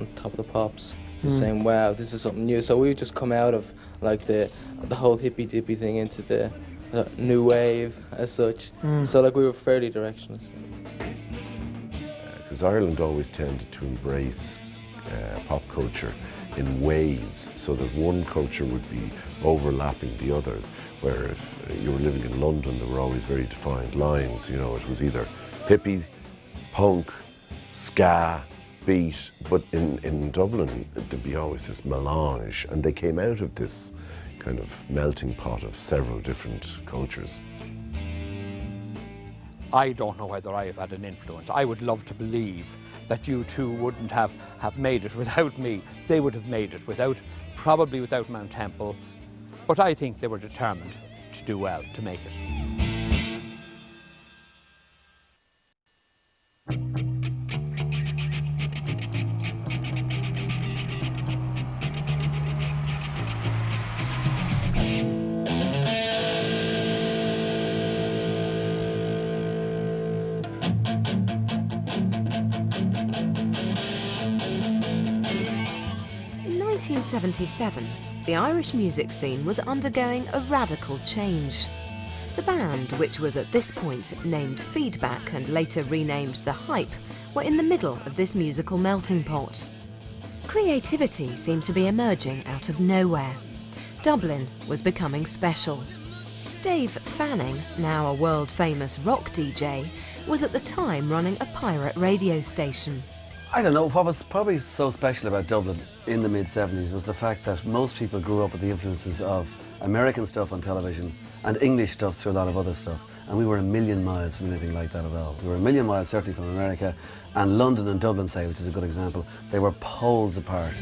on Top of the Pops, saying, wow, this is something new. So we would just come out of like the whole hippy dippy thing into the new wave as such. So like we were fairly directionless. Because Ireland always tended to embrace pop culture in waves, so that one culture would be overlapping the other, where if you were living in London there were always very defined lines, you know, it was either hippie, punk, ska, beat, but in Dublin there'd be always this melange, and they came out of this kind of melting pot of several different cultures. I don't know whether I have had an influence. I would love to believe that you two wouldn't have made it without me. They would have made it probably without Mount Temple, but I think they were determined to do well, to make it. 1977, the Irish music scene was undergoing a radical change. The band, which was at this point named Feedback and later renamed The Hype, were in the middle of this musical melting pot. Creativity seemed to be emerging out of nowhere. Dublin was becoming special. Dave Fanning, now a world-famous rock DJ, was at the time running a pirate radio station. I don't know, what was probably so special about Dublin in the mid-70s was the fact that most people grew up with the influences of American stuff on television and English stuff through a lot of other stuff. And we were a million miles from anything like that at all. We were a million miles certainly from America, and London and Dublin, say, which is a good example, they were poles apart.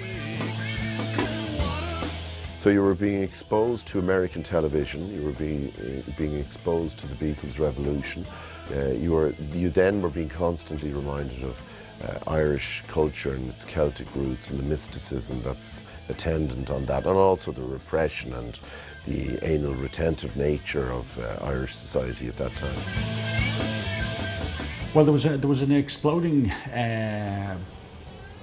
So you were being exposed to American television, you were being exposed to the Beatles revolution, you then were being constantly reminded of Irish culture and its Celtic roots and the mysticism that's attendant on that, and also the repression and the anal retentive nature of Irish society at that time. Well, there was an exploding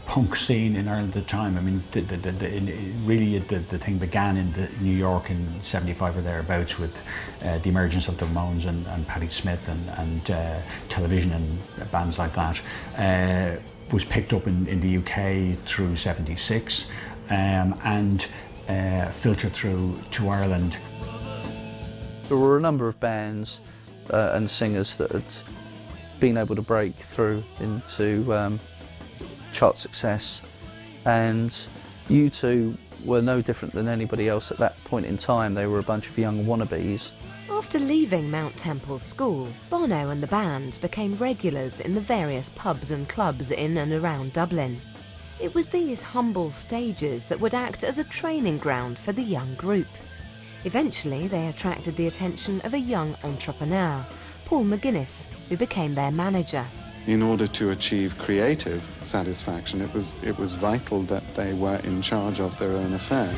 punk scene in Ireland at the time. I mean, the thing began in New York in '75 or thereabouts with the emergence of the Ramones and Patti Smith and television and bands like that. Was picked up in the UK through '76 and filtered through to Ireland. There were a number of bands and singers that had been able to break through into chart success, and U2 were no different than anybody else at that point in time. They were a bunch of young wannabes. After leaving Mount Temple School, Bono and the band became regulars in the various pubs and clubs in and around Dublin. It was these humble stages that would act as a training ground for the young group. Eventually, they attracted the attention of a young entrepreneur, Paul McGuinness, who became their manager. In order to achieve creative satisfaction, it was vital that they were in charge of their own affair.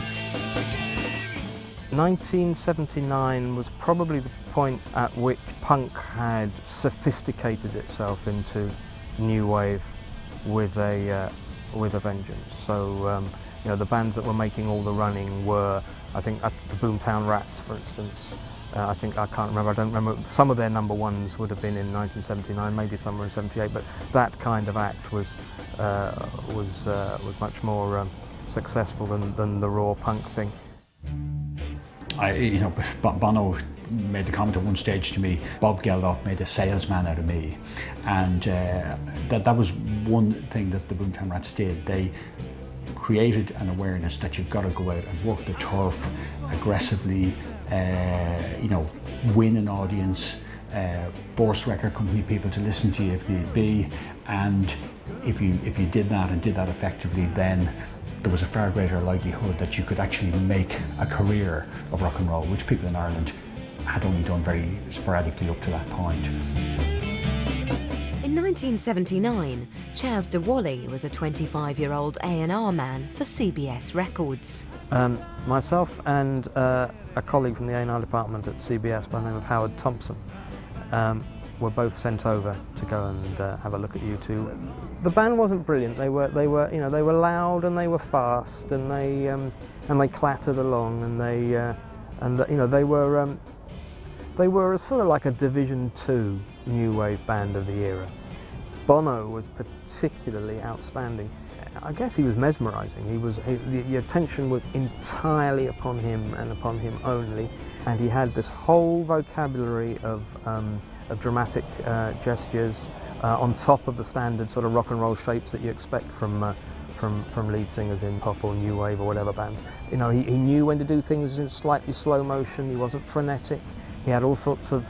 1979 was probably the point at which punk had sophisticated itself into new wave with a vengeance. So you know, the bands that were making all the running were, I think, the Boomtown Rats, for instance. I can't remember, I don't remember, some of their number ones would have been in 1979, maybe some were in '78, but that kind of act was much more successful than the raw punk thing. Bono made the comment at one stage to me, Bob Geldof made a salesman out of me, and that was one thing that the Boomtown Rats did. They created an awareness that you've got to go out and work the turf aggressively, win an audience, force record company people to listen to you if need be, and if you did that and did that effectively, then there was a far greater likelihood that you could actually make a career of rock and roll, which people in Ireland had only done very sporadically up to that point. In 1979, Chaz de Wally was a 25-year-old A&R man for CBS Records. Myself and a colleague from the A&R department at CBS by the name of Howard Thompson were both sent over to go and have a look at U2. The band wasn't brilliant. They were loud and they were fast and they clattered along and they were sort of like a Division 2 new wave band of the era. Bono was particularly outstanding. I guess he was mesmerising. The attention was entirely upon him and upon him only, and he had this whole vocabulary of dramatic gestures on top of the standard sort of rock and roll shapes that you expect from lead singers in pop or new wave or whatever bands. You know, he knew when to do things in slightly slow motion. He wasn't frenetic. He had all sorts of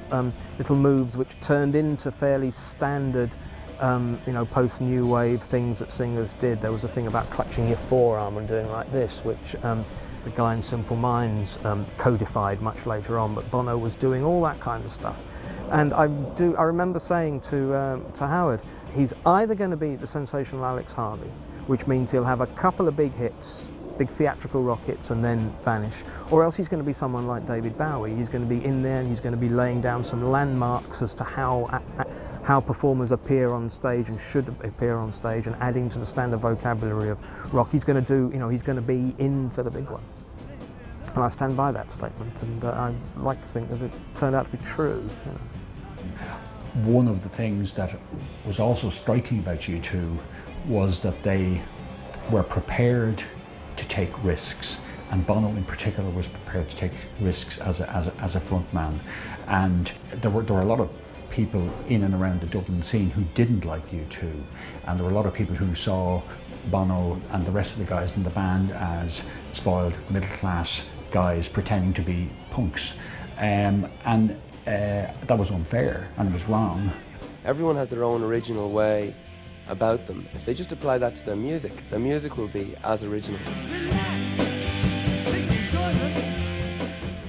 little moves which turned into fairly standard post-new wave things that singers did. There was a thing about clutching your forearm and doing like this, which the guy in Simple Minds codified much later on, but Bono was doing all that kind of stuff. And I remember saying to Howard, he's either going to be the sensational Alex Harvey, which means he'll have a couple of big hits, big theatrical rock hits and then vanish, or else he's going to be someone like David Bowie. He's going to be in there and he's going to be laying down some landmarks as to how performers appear on stage and should appear on stage, and adding to the standard vocabulary of rock. He's going to do, he's going to be in for the big one. And I stand by that statement, and I like to think that it turned out to be true. One of the things that was also striking about U2 was that they were prepared to take risks, and Bono in particular was prepared to take risks as a front man. And there were a lot of people in and around the Dublin scene who didn't like U2, and there were a lot of people who saw Bono and the rest of the guys in the band as spoiled middle class guys pretending to be punks, and that was unfair and it was wrong. Everyone has their own original way about them. If they just apply that to their music will be as original.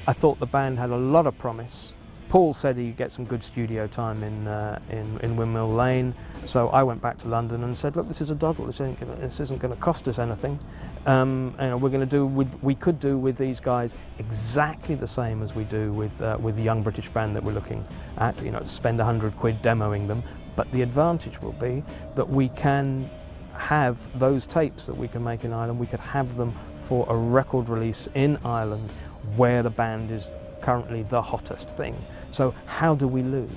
I thought the band had a lot of promise. Paul said he'd get some good studio time in Windmill Lane, so I went back to London and said, look, this is a doddle. This isn't going to cost us anything. We're going to do we could do with these guys exactly the same as we do with the young British band that we're looking at. Spend £100 demoing them, but the advantage will be that we can have those tapes that we can make in Ireland. We could have them for a record release in Ireland, where the band is currently the hottest thing. So how do we lose?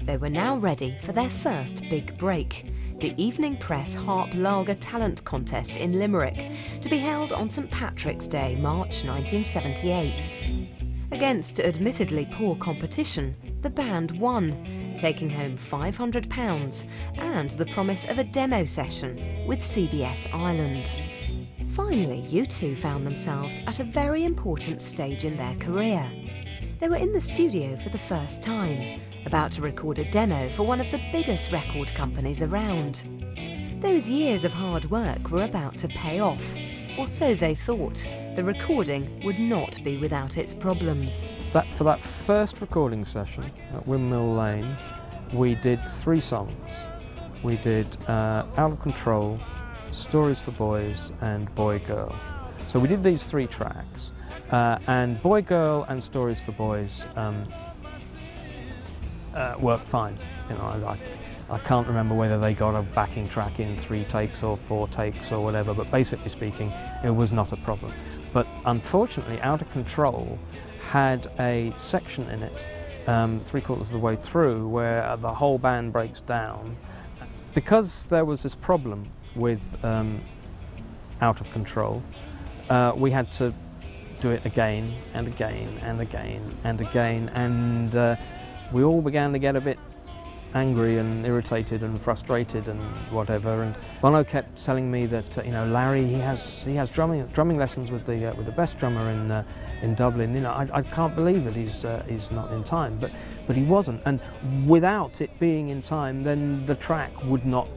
They were now ready for their first big break, the Evening Press Harp Lager Talent Contest in Limerick, to be held on St Patrick's Day, March 1978. Against admittedly poor competition, the band won, taking home £500 and the promise of a demo session with CBS Ireland. Finally, U2 found themselves at a very important stage in their career. They were in the studio for the first time, about to record a demo for one of the biggest record companies around. Those years of hard work were about to pay off, or so they thought. The recording would not be without its problems. For that first recording session at Windmill Lane, we did 3 songs. We did Out of Control, Stories for Boys, and Boy Girl. So we did these 3 tracks, and Boy Girl and Stories for Boys worked fine. I can't remember whether they got a backing track in 3 takes or 4 takes or whatever, but basically speaking, it was not a problem. But unfortunately, Out of Control had a section in it, 3/4 of the way through, where the whole band breaks down. Because there was this problem with Out of Control, we had to do it again and again and again and again, and we all began to get a bit angry and irritated and frustrated and whatever. And Bono kept telling me that Larry, he has drumming lessons with the best drummer in Dublin. I can't believe that he's not in time. But but he wasn't. And without it being in time, then the track would not,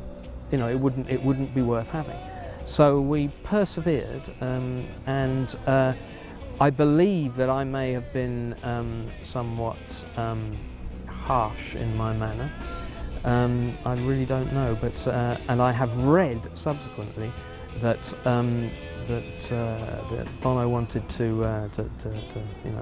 you know, it wouldn't be worth having. So we persevered, and I believe that I may have been somewhat harsh in my manner. I really don't know, but and I have read subsequently that that Bono wanted to you know,